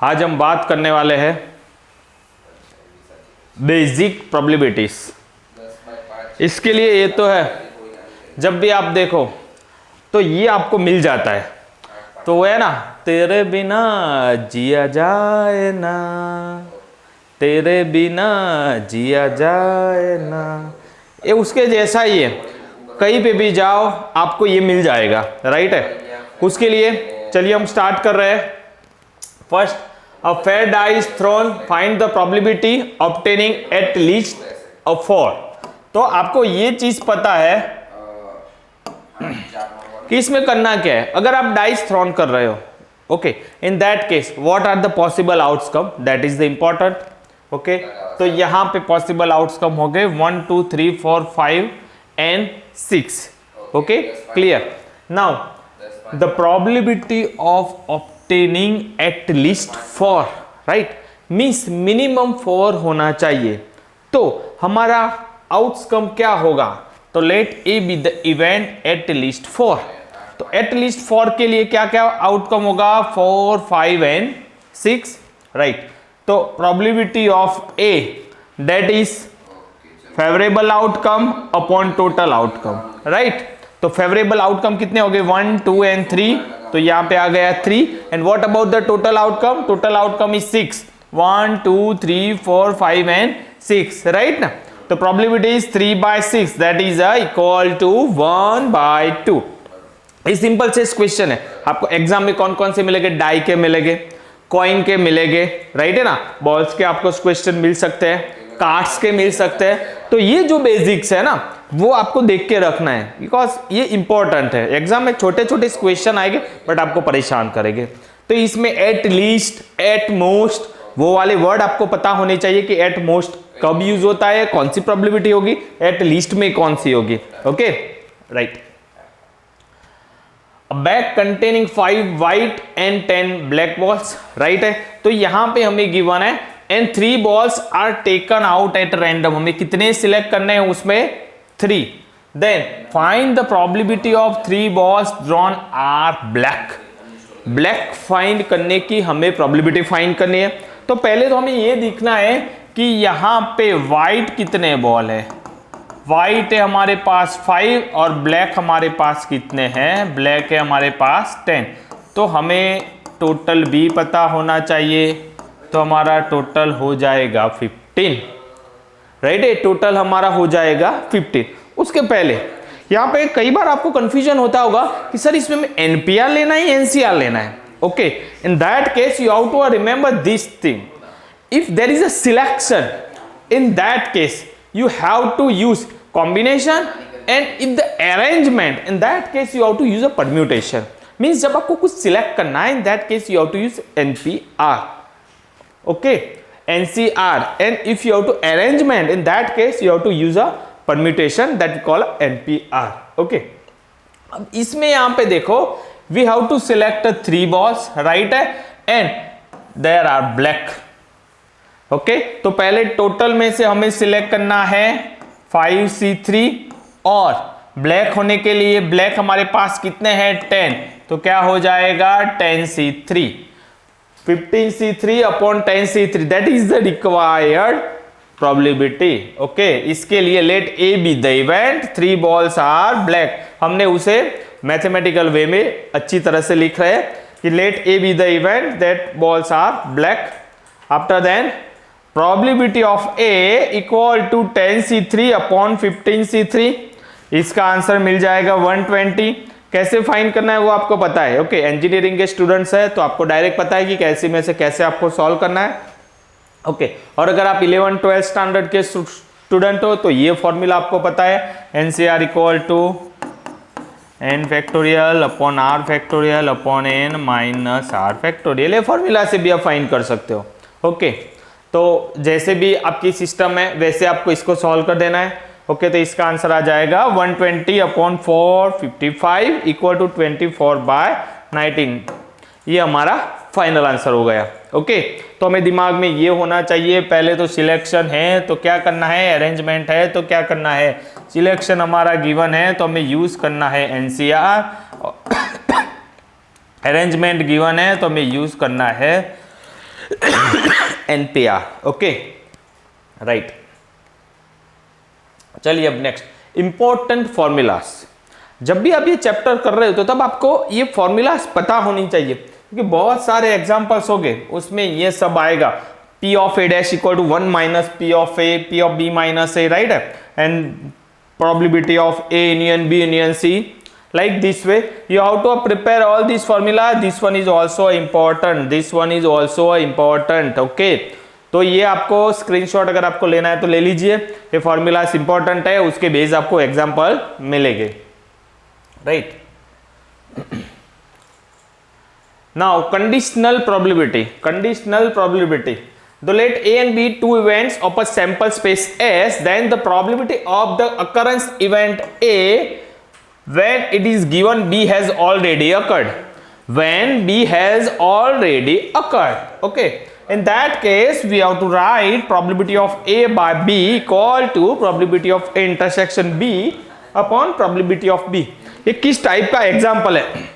आज हम बात करने वाले हैं बेसिक प्रोबेबिलिटीज। इसके लिए ये तो है, जब भी आप देखो तो ये आपको मिल जाता है, तो वो है ना, तेरे बिना जिया जाए ना, तेरे बिना जिया जाए ना, ये उसके जैसा ही है। कहीं पे भी जाओ आपको ये मिल जाएगा, राइट है। उसके लिए चलिए हम स्टार्ट कर रहे हैं। First, a fair die is thrown, find the probability obtaining at least a 4। तो आपको ये चीज पता है कि इसमें करना क्या है। अगर आप डाइस थ्रोन कर रहे हो, okay, in that case what are the possible outcome, that is the important. Okay, तो यहां पे पॉसिबल आउटकम हो गए 1 2 3 4 5 and 6। Okay, clear. Now the probability of obtaining at least 4, right, means minimum 4 होना चाहिए। तो हमारा आउटकम क्या होगा, तो let A be the event at least 4। तो एट लीस्ट 4 के लिए क्या क्या आउटकम होगा, 4 5 and 6, राइट। तो probability of A that is favourable outcome upon total outcome, right. तो फेवरेबल आउटकम कितने हो गए, 1 2 and 3, तो यहां पे आ गया 3। And what about the total outcome, total outcome is 6, 1 2 3 4 5 and 6, right ना। तो probability is 3/6, that is equal to 1/2। ये सिंपल से क्वेश्चन है। आपको एग्जाम में कौन कौन से मिलेंगे, डाई के मिलेंगे, कॉइन के मिलेंगे, राइट है ना, बॉल्स के आपको क्वेश्चन मिल सकते हैं, कार्ड्स के मिल सकते हैं। तो ये जो बेसिक्स है ना, वो आपको देख के रखना है, बिकॉज ये इंपॉर्टेंट है। एग्जाम में छोटे छोटे क्वेश्चन आएंगे बट आपको परेशान करेंगे। तो इसमें एट लीस्ट, एट मोस्ट, वो वाले वर्ड आपको पता होने चाहिए कि एट मोस्ट कब यूज होता है, कौन सी प्रोबेबिलिटी होगी, एट लीस्ट में कौन सी होगी। Okay, right. Bag containing 5 white and 10 black balls, right है। तो यहां पे हमें गिवन है and 3 balls are taken out at random, हमें कितने सिलेक्ट करने हैं, उसमें 3। Then find the probability of 3 balls drawn are black. Black find करने की हमें प्रोबेबिलिटी फाइंड करनी है। तो पहले तो हमें ये देखना है कि यहां पे व्हाइट कितने बॉल है। व्हाइट है हमारे पास 5 और ब्लैक हमारे पास कितने हैं, ब्लैक है हमारे पास 10। तो हमें टोटल भी पता होना चाहिए, तो हमारा टोटल हो जाएगा 15, राइट है। टोटल हमारा हो जाएगा 15। उसके पहले यहाँ पे कई बार आपको कंफ्यूजन होता होगा कि सर इसमें एनपीआर लेना है, एनसीआर लेना है। Okay, in that case you have to remember this thing, if there is a selection, in that case you have to use combination, and if the arrangement, in that case you have to use a permutation। means जब आपको कुछ select करना है, in that case you have to use NPR, okay, NCR, and if you have to arrangement, in that case you have to use a permutation that we call NPR, okay। अब इसमें यहाँ पे देखो we have to select 3 balls, right है, and there are black। Okay, तो पहले total में से हमें सिलेक्ट करना है 5C3, और ब्लैक होने के लिए ब्लैक हमारे पास कितने हैं, 10, तो क्या हो जाएगा 10C3, 15C3 upon 10C3, that is the required probability. Okay, इसके लिए let A be the event 3 balls are black, हमने उसे मैथमेटिकल वे में अच्छी तरह से लिख रहे हैं कि let A be the event that balls are black. After then probability of A equal to 10C3 upon 15C3, इसका आंसर मिल जाएगा 120। कैसे फाइंड करना है वो आपको पता है। ओके, इंजीनियरिंग के स्टूडेंट्स है तो आपको डायरेक्ट पता है कि कैसे में से कैसे आपको सॉल्व करना है। ओके, और अगर आप 11-12 स्टैंडर्ड के स्टूडेंट हो तो ये फॉर्मूला आपको पता है, NCR equal to n factorial upon r factorial upon n minus r factorial. ये फॉर्मूला से भी आप फाइंड कर सकते हो। ओके, तो जैसे भी आपकी सिस्टम है वैसे आपको इसको सॉल्व कर देना है। ओके, तो इसका आंसर आ जाएगा 120 अपॉन 455 इक्वल टू 24/19। ये हमारा फाइनल आंसर हो गया। ओके, तो हमें दिमाग में ये होना चाहिए, पहले तो सिलेक्शन है तो क्या करना है, अरेंजमेंट है तो क्या करना है। सिलेक्शन हमारा गिवन है तो हमें यूज करना है एनसीआर, अरेंजमेंट गिवन है तो हमें यूज करना है NPR, ओके राइट। चलिए अब नेक्स्ट इंपॉर्टेंट फॉर्मूलास। जब भी आप ये चैप्टर कर रहे हो तो तब आपको ये फॉर्मूलास पता होनी चाहिए, क्योंकि बहुत सारे एग्जांपल्स हो गए उसमें ये सब आएगा। P of A dash equal to 1 minus P of A, P of B minus A, right? And probability of A union B union C, like this way. You have to prepare all these formula. This one is also important. This one is also important. Okay. तो ये आपको screenshot अगर आपको लेना है तो ले लीजिए, ये फॉर्मूलास इंपॉर्टेंट है, उसके बेस आपको एग्जांपल मिलेंगे, right. Now conditional probability, conditional probability. Though let A and B two events of a sample space S, then the probability of the occurrence event A when it is given B has already occurred. When B has already occurred. Okay. In that case, we have to write probability of A by B equal to probability of A intersection B upon probability of B. ये किस type का example है?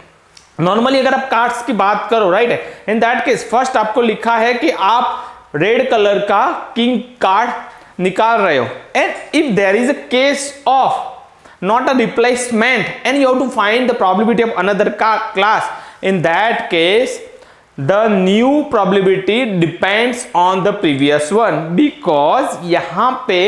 Normally अगर आप cards की बात करो, right है, इन दैट केस फर्स्ट आपको लिखा है कि आप रेड कलर का किंग कार्ड निकाल रहे हो, and if there is a case of not a replacement and you have to find the probability of another class, in that case the new probability depends on the previous one, because यहां पे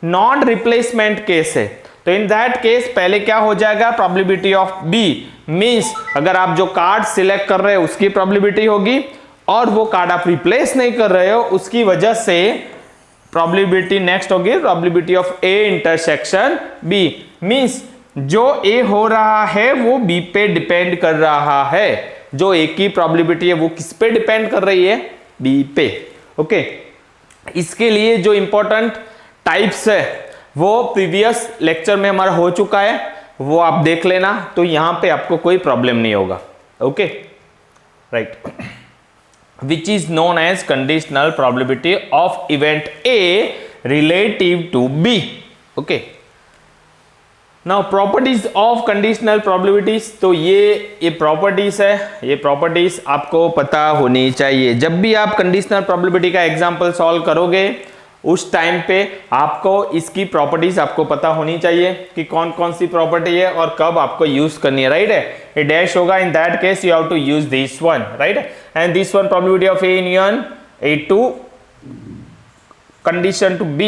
non replacement case है। तो इन that case पहले क्या हो जाएगा, probability of B means अगर आप जो कार्ड सिलेक्ट कर रहे हो उसकी probability होगी, और वो कार्ड आप रिप्लेस नहीं कर रहे हो उसकी वजह से probability नेक्स्ट होगी probability of A intersection B, means जो A हो रहा है वो B पे डिपेंड कर रहा है, जो A की प्रोबेबिलिटी है वो किस पे डिपेंड कर रही है, B पे, ओके। इसके लिए जो इंपॉर्टेंट टाइप्स है वो प्रीवियस लेक्चर में हमारा हो चुका है, वो आप देख लेना, तो यहां पे आपको कोई प्रॉब्लम नहीं होगा, okay right. Which is known as conditional probability of event A relative to B, okay. Now properties of conditional probabilities, तो ये प्रॉपर्टीज है, ये प्रॉपर्टीज आपको पता होनी चाहिए। जब भी आप कंडीशनल प्रोबेबिलिटी का एग्जांपल सॉल्व करोगे उस टाइम पे आपको इसकी प्रॉपर्टीज आपको पता होनी चाहिए कि कौन कौन सी प्रॉपर्टी है और कब आपको यूज करनी है, राइट है। ये डैश होगा, in that case you have to use this one, right, and this one probability of A union A two condition to B,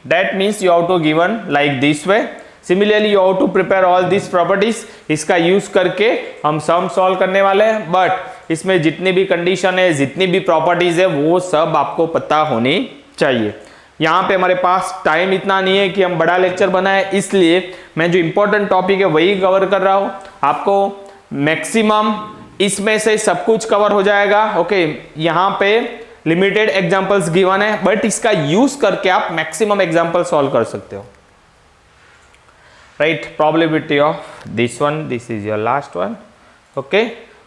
that means you have to given like this way. Similarly you have to prepare all these properties, इसका use करके हम sum solve करने वाले हैं, but इसमें जितनी भी condition है, जितनी भी प्रॉपर्टीज है, वो सब आपको पता होनी चाहिए। यहाँ पे हमारे पास टाइम इतना नहीं है कि हम बड़ा लेक्चर बनाए, इसलिए मैं जो इंपॉर्टेंट टॉपिक है वही कवर कर रहा हूँ। आपको मैक्सिमम इसमें से सब कुछ कवर हो जाएगा, ओके। यहाँ पे लिमिटेड एग्जांपल्स गिवन है, बट इसका यूज करके आप मैक्सिमम एग्जांपल सॉल्व कर सकते हो, right. Probability of this one, this is your last one, okay.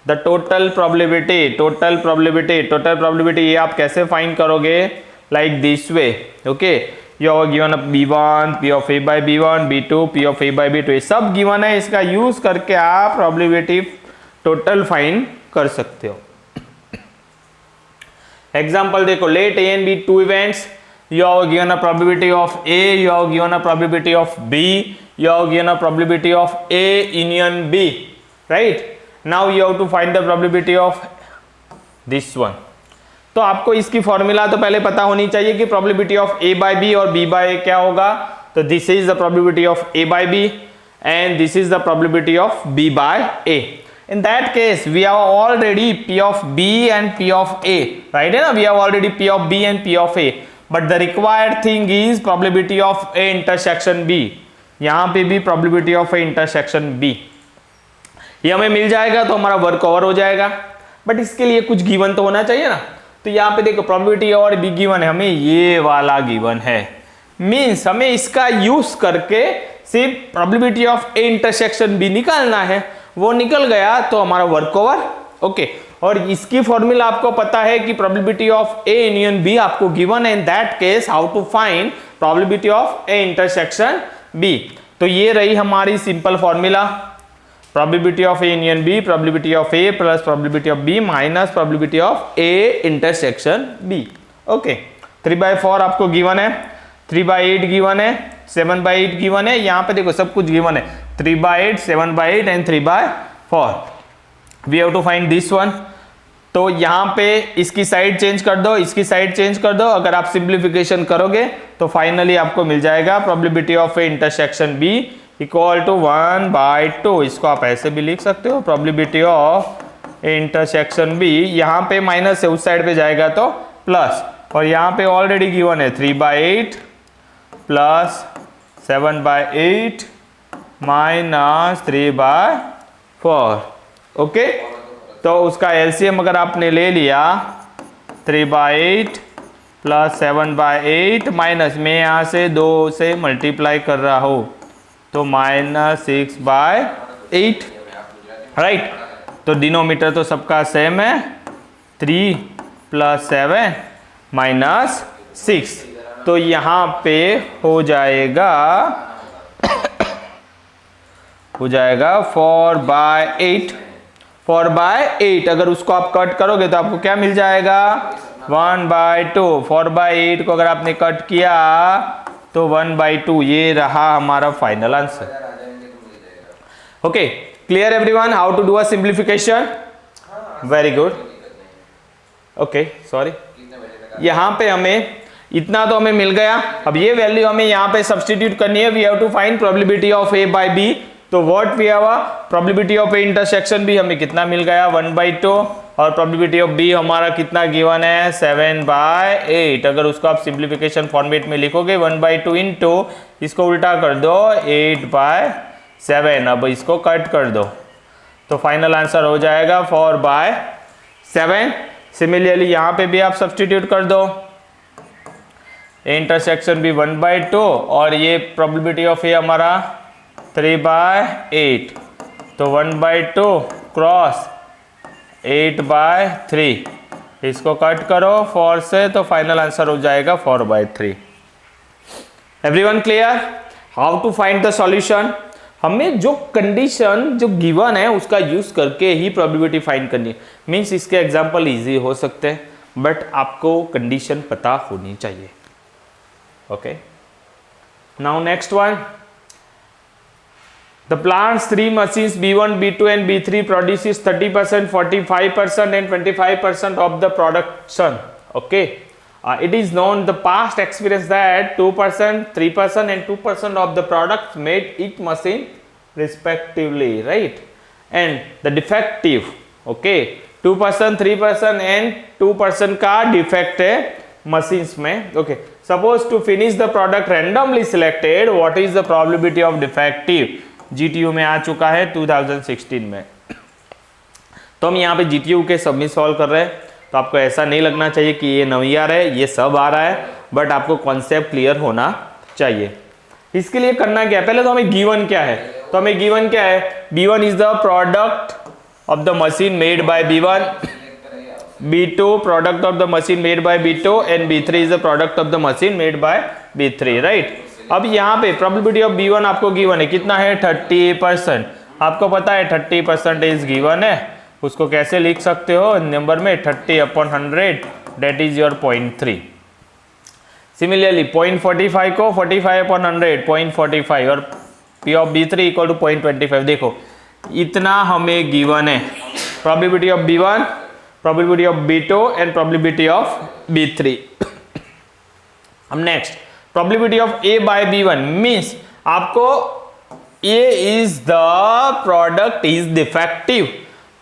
The total probability, total probability, total probability ये आप कैसे फाइंड करोगे, like this way, okay. You are given B1, P of A by B1, B2, P of A by B2, ये सब given है, इसका use करके आप प्रोबेबिलिटी टोटल फाइंड कर सकते हो। एग्जाम्पल देखो, let A and B two events, you are given a probability of A, you are given a probability of B, you are given a probability of A union B, right? Now you have to find the probability of this one. तो आपको इसकी formula तो पहले पता होनी चाहिए कि probability of A by B और B by A क्या होगा। तो this is the probability of A by B and this is the probability of B by A. In that case we have already P of B and P of A, right? We have already P of B and P of A, but the required thing is probability of A intersection B. यहाँ पे भी probability of A intersection B, ये हमें मिल जाएगा तो हमारा work over हो जाएगा, बट इसके लिए कुछ गिवन तो होना चाहिए ना। तो यहाँ पे देखो probability और B गिवन है, हमें ये वाला गिवन है, मीन्स हमें इसका यूज करके सिर्फ probability of A intersection B निकालना है, वो निकल गया तो हमारा वर्क ओवर, ओके। और इसकी फॉर्मूला आपको पता है कि probability of A union B आपको गिवन है, in that case how to find probability of A intersection B। तो ये रही हमारी simple formula, probability of A union B, probability of A plus probability of B minus probability of A intersection B. Okay, 3/4 आपको given है, 3/8 given है, 7/8 given है। यहाँ पे देखो सब कुछ गिवन है, 3/8, 7/8 and 3/4। We have to find this one. तो यहाँ पे इसकी साइड चेंज कर दो, इसकी साइड चेंज कर दो। अगर आप सिंप्लीफिकेशन करोगे तो फाइनली आपको मिल जाएगा probability of A intersection B equal to 1/2। इसको आप ऐसे भी लिख सकते हो, probability of A intersection B. यहाँ पे माइनस है, उस साइड पे जाएगा तो प्लस, और यहाँ पे ऑलरेडी गिवन है 3/8 प्लस 7/8 माइनस 3/4। ओके, तो उसका एलसीएम अगर आपने ले लिया 3/8 प्लस 7/8 माइनस, मैं यहाँ से 2 से मल्टीप्लाई कर रहा हूँ तो -6/8, राइट। तो डिनोमीटर तो सबका सेम है, 3 + 7 - 6। तो यहाँ पे हो जाएगा 4/8। 4/8 अगर उसको आप कट करोगे तो आपको क्या मिल जाएगा 1/2। 4/8 को अगर आपने कट किया तो 1/2। ये रहा हमारा final answer. Okay, clear everyone how to do a simplification? Very good. Okay, sorry, यहाँ पे हमें इतना तो हमें मिल गया। अब ये वैल्यू हमें यहाँ पे सब्स्टिट्यूट करनी है। We have to find probability of A by B. तो what we have, probability of A intersection B हमें कितना मिल गया 1/2, और प्रोबेबिलिटी ऑफ बी हमारा कितना गिवन है 7/8। अगर उसको आप सिंप्लीफिकेशन फॉर्मेट में लिखोगे 1/2 इंटू, इसको उल्टा कर दो 8/7। अब इसको कट कर दो तो फाइनल आंसर हो जाएगा 4/7। सिमिलरली यहाँ पे भी आप सब्स्टिट्यूट कर दो, इंटरसेक्शन भी 1/2 और ये प्रोबेबिलिटी ऑफ ए हमारा 3/8। तो 1/2 क्रॉस 8/3, इसको कट करो 4 से तो फाइनल आंसर हो जाएगा 4/3। Everyone clear how to find the solution? हमें जो कंडीशन जो गिवन है उसका यूज करके ही प्रोबेबिलिटी फाइंड करनी है। मींस इसके एग्जांपल इजी हो सकते हैं बट आपको कंडीशन पता होनी चाहिए। Okay, now next one, the plant's 3 machines B1, B2 and B3 produces 30%, 45% and 25% of the production. Okay, it is known the past experience that 2%, 3% and 2% of the products made each machine respectively, right? And the defective, okay, 2%, 3% and 2% का defect है machines में. Okay, suppose to finish the product randomly selected, what is the probability of defective? GTU में आ चुका है 2016 में। तो हम यहाँ पे GTU के सब में सॉल्व कर रहे हैं, तो आपको ऐसा नहीं लगना चाहिए कि ये नहीं आ रहा है, ये सब आ रहा है, बट आपको कॉन्सेप्ट क्लियर होना चाहिए। इसके लिए करना क्या है, पहले तो हमें गिवन क्या है, तो हमें गिवन क्या है, B1 is the product of the machine made by B1, B2 product of the machine made by B2 and B3 is the product of the machine made by B3, right. अब यहाँ पे probability of B1 आपको given है, कितना है 30%। आपको पता है 30% गिवन है, उसको कैसे लिख सकते हो नंबर में 30/100, डेट इज योर 0.3। सिमिलरली 0.45 को 45/100 0.45 और P of B3 equal to 0.25। देखो इतना हमें गिवन है, probability of B1, probability of B2 and probability of B3। हम next probability of A by B1 means आपको A is the product is defective,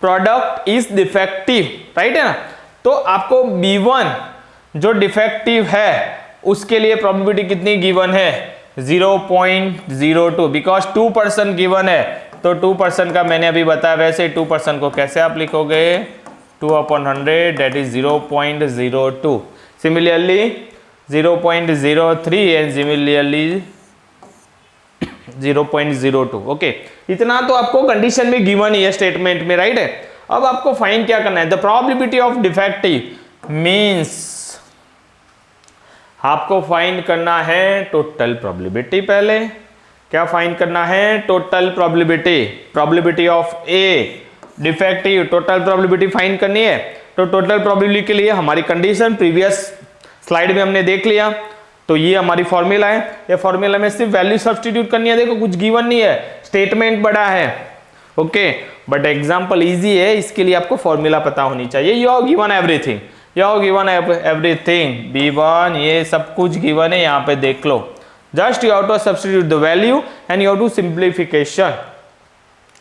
product is defective, right है ना। तो आपको B1 जो डिफेक्टिव है उसके लिए प्रोबेबिलिटी कितनी गिवन है 0.02, बिकॉज 2% गिवन है। तो 2% का मैंने अभी बताया, वैसे 2% को कैसे आप लिखोगे 2/100, that is 0.02। Similarly 0.03 and similarly 0.02। Okay, इतना तो आपको कंडीशन में गिवन ही है स्टेटमेंट में, राइट है। अब आपको फाइंड क्या करना है, the probability of defective means आपको फाइंड करना है टोटल प्रोबेबिलिटी पहले, क्या फाइंड करना है? Total probability of A defective, total probability find करनी है। तो टोटल प्रोबेबिलिटी के लिए हमारी कंडीशन प्रीवियस स्लाइड में हमने देख लिया, तो ये हमारी फॉर्मूला है। ये फॉर्मूला में सिर्फ वैल्यू सब्स्टिट्यूट करनी है। देखो कुछ गिवन नहीं है, स्टेटमेंट बड़ा है, ओके, बट एग्जांपल इजी है, इसके लिए आपको फॉर्मूला पता होनी चाहिए। You have given everything, you have given everything, B1 ये सब कुछ गिवन है, यहाँ पे देख लो। Just you have to substitute the value and you have to simplification.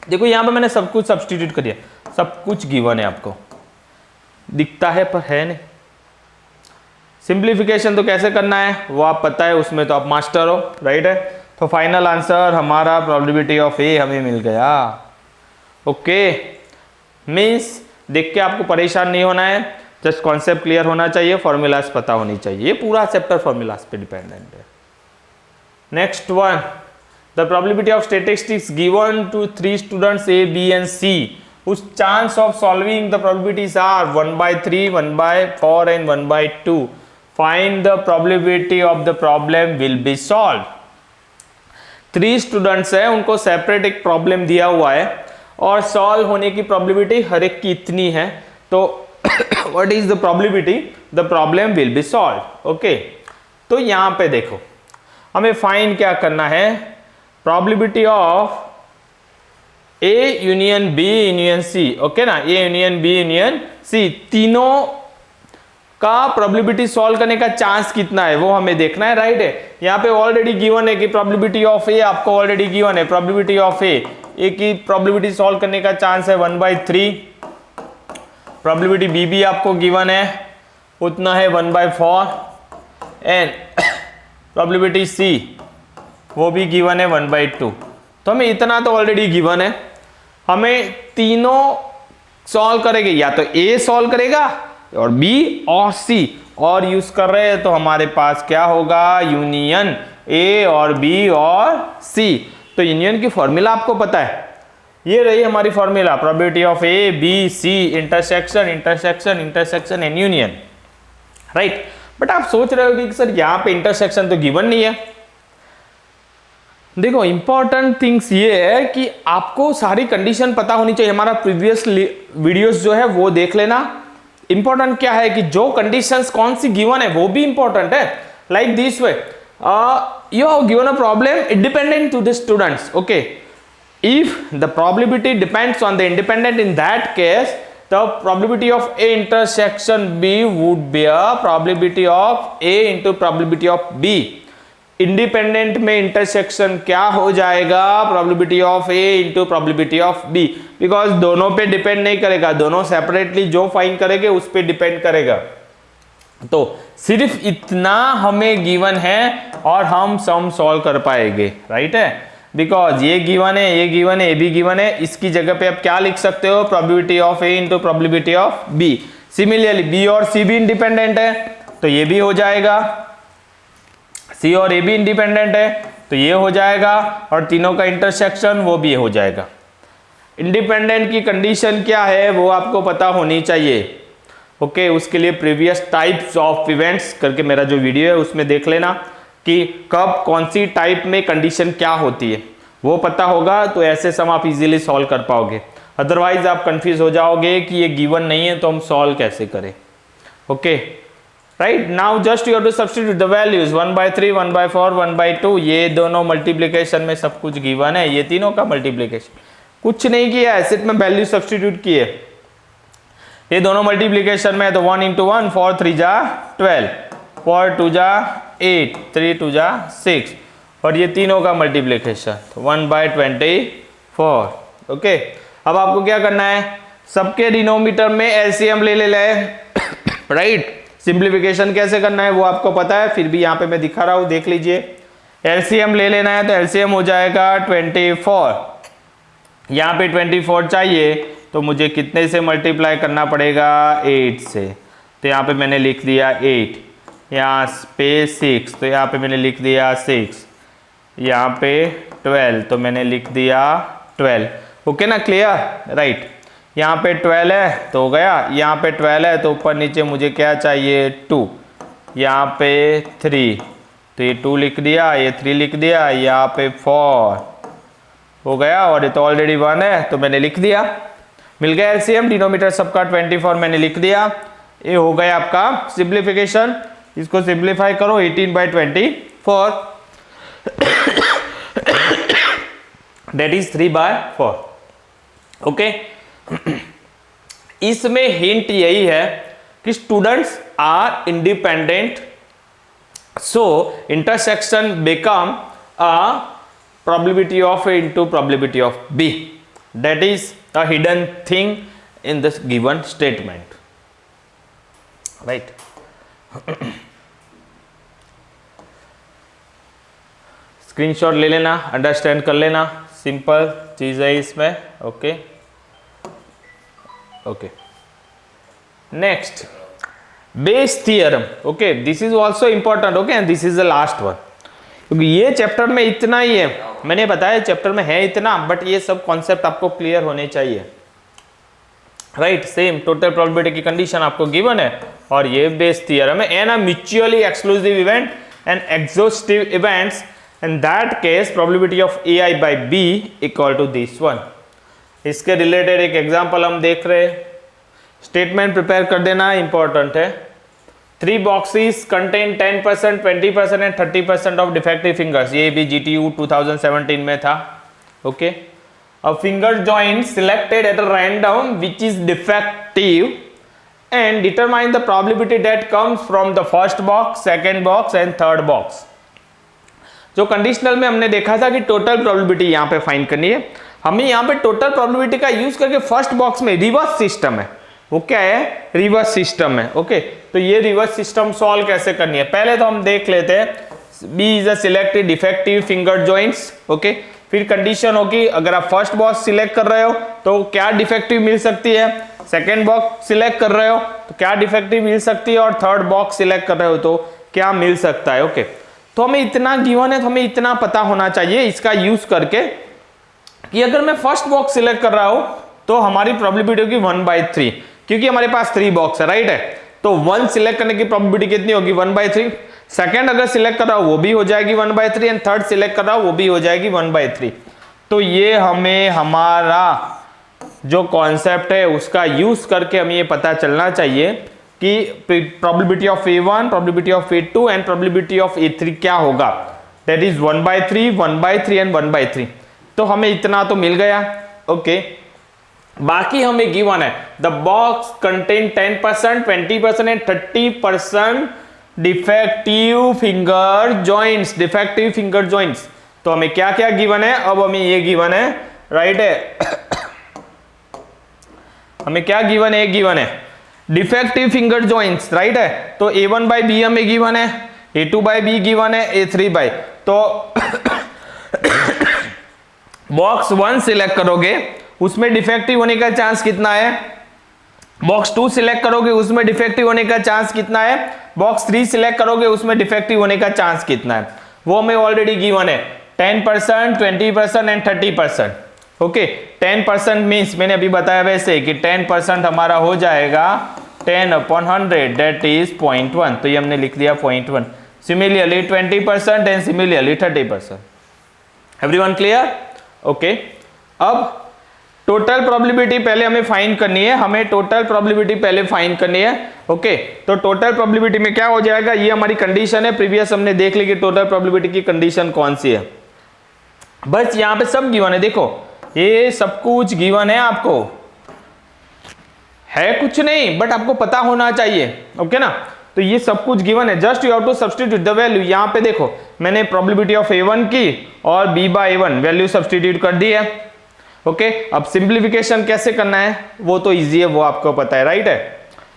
देखो यहाँ पे मैंने सब कुछ सब्स्टिट्यूट कर दिया, सब कुछ गिवन है, आपको दिखता है पर है नहीं। सिंप्लीफिकेशन तो कैसे करना है वो आप पता है, उसमें तो आप मास्टर हो, राइट है। तो फाइनल आंसर हमारा प्रोबेबिलिटी ऑफ ए हमें मिल गया, ओके। मीन्स देख के आपको परेशान नहीं होना है, जस्ट कॉन्सेप्ट क्लियर होना चाहिए, फॉर्मूलाज पता होनी चाहिए। ये पूरा चैप्टर फॉर्मूलाज पे डिपेंडेंट है। Next one, the probability of statistics given to 3 students A B and C, whose chance of solving the probabilities are 1/3, 1/4 and 1/2. Find the probability of the problem will be solved. 3 students हैं, उनको separate एक problem दिया हुआ है और solve होने की probability हर एक की इतनी है। तो what is the probability the problem will be solve, okay. तो यहां पे देखो हमें फाइंड क्या करना है, probability of A union B union C, okay ना, A union B union C, तीनों का प्रोबेबिलिटी सॉल्व करने का चांस कितना है वो हमें देखना है, राइट है। यहाँ पे ऑलरेडी गिवन है कि प्रोबेबिलिटी ऑफ ए आपको ऑलरेडी गिवन है, प्रोबेबिलिटी ऑफ ए की प्रोबेबिलिटी सॉल्व करने का चांस है 1/3, प्रोबेबिलिटी बी भी आपको गिवन है उतना है 1/4 एंड प्रोबेबिलिटी सी वो भी गिवन है 1/2। तो हमें इतना तो ऑलरेडी गिवन है, हमें तीनों सॉल्व करेंगे, या तो ए सॉल्व करेगा और बी और सी, और यूज कर रहे हैं तो हमारे पास क्या होगा, यूनियन ए और बी और सी। तो यूनियन की फॉर्मूला आपको पता है, ये रही हमारी formula, probability of A B C intersection intersection intersection and union, right. But आप सोच रहे हो कि सर यहाँ पे इंटरसेक्शन तो गिवन नहीं है। देखो इंपॉर्टेंट थिंग्स ये है कि आपको सारी कंडीशन पता होनी चाहिए। हमारा प्रीवियस वीडियोस जो है वो देख लेना। इंपॉर्टेंट क्या है कि जो कंडीशंस कौन सी गिवन है वो भी इंपॉर्टेंट है। Like this way, you have given a problem independent to the students, okay. If the probability depends on the independent, in that case the probability of A intersection B would be a probability of A into probability of B. Independent में intersection क्या हो जाएगा, probability of A into probability of B, because दोनों पे depend नहीं करेगा, दोनों separately जो फाइंड करेंगे उस पे डिपेंड करेगा। तो सिर्फ इतना हमें गिवन है और हम सम सॉल्व कर पाएंगे, राइट है। बिकॉज ये गिवन है, ये गिवन है, ये भी गिवन है, इसकी जगह पे आप क्या लिख सकते हो, probability of A into probability of B. Similarly B और सी भी इंडिपेंडेंट है तो ये भी हो जाएगा, सी और ए भी इंडिपेंडेंट है तो ये हो जाएगा, और तीनों का इंटरसेक्शन वो भी हो जाएगा। इंडिपेंडेंट की कंडीशन क्या है वो आपको पता होनी चाहिए, ओके। उसके लिए प्रीवियस टाइप्स ऑफ इवेंट्स करके मेरा जो वीडियो है उसमें देख लेना कि कब कौन सी टाइप में कंडीशन क्या होती है, वो पता होगा तो ऐसे सम आप इजीली सॉल्व कर पाओगे। अदरवाइज आप कंफ्यूज हो जाओगे कि ये गिवन नहीं है तो हम सॉल्व कैसे करें, okay. Right, now just you have to substitute the values 1/3, 1/4, 1/2। ये दोनों मल्टीप्लिकेशन में सब कुछ गिवन है, ये तीनों का मल्टीप्लिकेशन कुछ नहीं किया है, सिर्फ में वैल्यू सब्स्टिट्यूट किए। ये दोनों मल्टीप्लिकेशन में है तो 1 × 1 4 3 जा 12, 4 2 जा 8, 3 2 जा 6, और ये तीनों का मल्टीप्लिकेशन तो 1/24, ओके। अब आपको क्या करना है, सबके डिनोमिनेटर में एलसीएम ले ले, राइट। सिंप्लीफिकेशन कैसे करना है वो आपको पता है, फिर भी यहाँ पे मैं दिखा रहा हूँ, देख लीजिए। एलसीएम ले लेना है तो एलसीएम हो जाएगा 24, यहाँ पे 24 चाहिए तो मुझे कितने से मल्टीप्लाई करना पड़ेगा, 8 से। तो यहाँ पे मैंने लिख दिया 8, यहाँ पे 6 तो यहाँ पे मैंने लिख दिया 6, यहाँ पे 12 तो मैंने लिख दिया 12, ओके ना, क्लियर, राइट। यहाँ पे 12 है तो हो गया, यहाँ पे 12 है तो ऊपर नीचे मुझे क्या चाहिए 2, यहाँ पे 3, तो ये 2 लिख दिया, ये 3 लिख दिया, यहाँ पे 4 हो गया, और ये तो ऑलरेडी 1 है तो मैंने लिख दिया। मिल गया एलसीएम, डिनोमिनेटर सबका 24 मैंने लिख दिया। ये हो गया आपका सिंप्लीफिकेशन। इसको सिंप्लीफाई करो, 18/24 दैट इज 3/4। ओके, इसमें हिंट यही है कि students are independent, so intersection become a probability of A into probability of B. That is a hidden thing in this given statement, right? Screenshot ले लेना, understand कर लेना, simple चीज है इसमें। Okay okay, next base theorem. Okay, this is also important. Okay, and this is the last one, क्योंकि ये chapter में इतना ही है, मैंने बताया चैप्टर में है इतना, बट ये सब कॉन्सेप्ट आपको क्लियर होने चाहिए, राइट? सेम टोटल प्रोबेबिलिटी की कंडीशन आपको गिवन है, और ये बेस थियरम है। An a mutually exclusive event and exhaustive events, in that case probability of AI by B equal to this one. इसके रिलेटेड एक एग्जांपल हम देख रहे हैं, स्टेटमेंट प्रिपेयर कर देना, इंपॉर्टेंट है। 3 boxes contain 10%, 20% and 30% of defective fingers। ये भी GTU 2017 में था। Okay, a finger joint selected at a random which is defective and determine the probability that comes from the first box, second box and third box। जो conditional में हमने देखा था कि टोटल प्रोबेबिलिटी यहाँ पे फाइंड करनी है, हमें यहाँ पे टोटल प्रोबेबिलिटी का यूज करके फर्स्ट बॉक्स में रिवर्स सिस्टम है। वो क्या है? रिवर्स सिस्टम है। ओके, तो ये रिवर्स सिस्टम सॉल्व कैसे करनी है, पहले तो हम देख लेते हैं। B is a selected defective finger joints. Okay, फिर कंडीशन होगी, अगर आप फर्स्ट बॉक्स सिलेक्ट कर रहे हो तो क्या डिफेक्टिव मिल सकती है, सेकेंड बॉक्स सिलेक्ट कर रहे हो तो क्या डिफेक्टिव मिल सकती है, और थर्ड बॉक्स सिलेक्ट कर रहे हो तो क्या मिल सकता है। ओके, तो हमें इतना गिवन है, तो हमें इतना पता होना चाहिए इसका यूज करके कि अगर मैं फर्स्ट बॉक्स सिलेक्ट कर रहा हूं तो हमारी प्रोबेबिलिटी होगी 1/3, क्योंकि हमारे पास 3 बॉक्स है, राइट है। तो 1 सिलेक्ट करने की प्रोबेबिलिटी कितनी होगी? 1/3। सेकंड अगर सिलेक्ट कर रहा हूं वो भी हो जाएगी 1/3, एंड थर्ड सिलेक्ट कर रहा हूं वो भी हो जाएगी 1/3। तो ये हमें हमारा जो कॉन्सेप्ट है उसका यूज करके हमें ये पता चलना चाहिए कि probability of A1, probability of A2 and probability of A3 क्या होगा। That is 1/3, 1/3 and 1/3। तो हमें इतना तो मिल गया। ओके, बाकी हमें गिवन है the box contain 10%, 20% and 30% defective finger joints. Defective finger joints, तो हमें क्या क्या गिवन है? अब हमें ये गिवन है, राइट है। हमें क्या गिवन है? गिवन है डिफेक्टिव फिंगर जॉइंट्स, राइट है। तो A1/B हमें गिवन है, A2/B गिवन है, A3/, तो बॉक्स 1 सिलेक्ट करोगे उसमें डिफेक्टिव होने का चांस कितना है, बॉक्स 2 सिलेक्ट करोगे उसमें डिफेक्टिव होने का चांस कितना है, बॉक्स 3 सिलेक्ट करोगे उसमें डिफेक्टिव होने का चांस कितना है, वो हमें ऑलरेडी गिवन है 10%, 20% एंड 30%। ओके, 10% मीन्स मैंने अभी बताया वैसे कि 10% हमारा हो जाएगा 10/100 दैट इज 0.1, तो ये हमने लिख दिया 0.1। Similarly 20% and similarly 30%। Everyone clear? Okay, अब टोटल प्रोबेबिलिटी पहले हमें फाइंड करनी है, हमें टोटल प्रोबेबिलिटी पहले फाइंड करनी है। ओके, तो टोटल प्रोबेबिलिटी में क्या हो जाएगा, ये हमारी कंडीशन है, प्रीवियस हमने देख ली कि टोटल प्रोबेबिलिटी की कंडीशन कौन सी है। बस यहाँ पे सब गिवन है, देखो ये सब कुछ गिवन है, आपको है कुछ नहीं बट आपको पता होना चाहिए। ओके ना, तो ये सब कुछ गिवन है, just you have to substitute the value. यहाँ पे देखो मैंने प्रोबेबिलिटी ऑफ A1 की और B/A1 वैल्यू सब्स्टिट्यूट कर दी है। ओके, अब सिंप्लीफिकेशन कैसे करना है वो तो इजी है, वो आपको पता है, राइट है।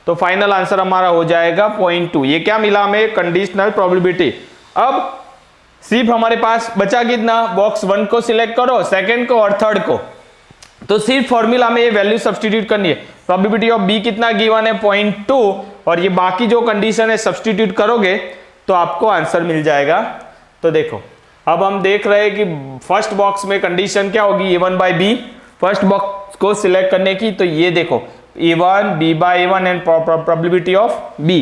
तो फाइनल आंसर हमारा हो जाएगा 0.2। ये क्या मिला हमें? Conditional probability. अब सिर्फ हमारे पास बचा कितना, बॉक्स 1 को सिलेक्ट करो, सेकंड को और थर्ड को, तो सिर्फ फॉर्मूला में ये वैल्यू सब्स्टिट्यूट करनी है। प्रोबेबिलिटी ऑफ B कितना गिवन है? 0.2, और ये बाकी जो कंडीशन है सब्स्टिट्यूट करोगे तो आपको आंसर मिल जाएगा। तो देखो अब हम देख रहे हैं कि फर्स्ट बॉक्स में कंडीशन क्या होगी, A1/B। फर्स्ट बॉक्स को सिलेक्ट करने की, तो ये देखो A1, B/A1 and probability of B।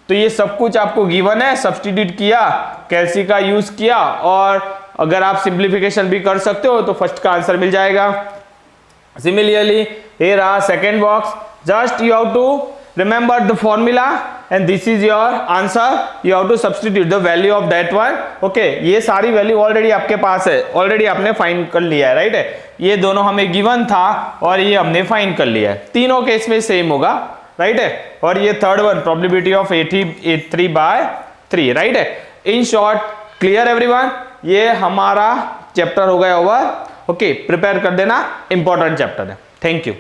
तो ये सब कुछ आपको गिवन है, सब्स्टिट्यूट किया, कैलसी का यूज किया, और अगर आप सिंप्लीफिकेशन भी कर सकते हो तो फर्स्ट का आंसर मिल जाएगा। Similarly here are second box, just you have to remember the formula and this is your answer, you have to substitute the value of that one। okay, ये सारी वैल्यू ऑलरेडी आपके पास है, already आपने find कर लिया है, right है। ये दोनों हमें गिवन था और ये हमने फाइंड कर लिया है, तीनों केस में सेम होगा, राइट है। और ये third one probability of 83/3, right है। इन शॉर्ट, क्लियर एवरीवन, ये हमारा चैप्टर हो गया ओवर। ओके, प्रिपेयर कर देना, इंपॉर्टेंट चैप्टर है। Thank you.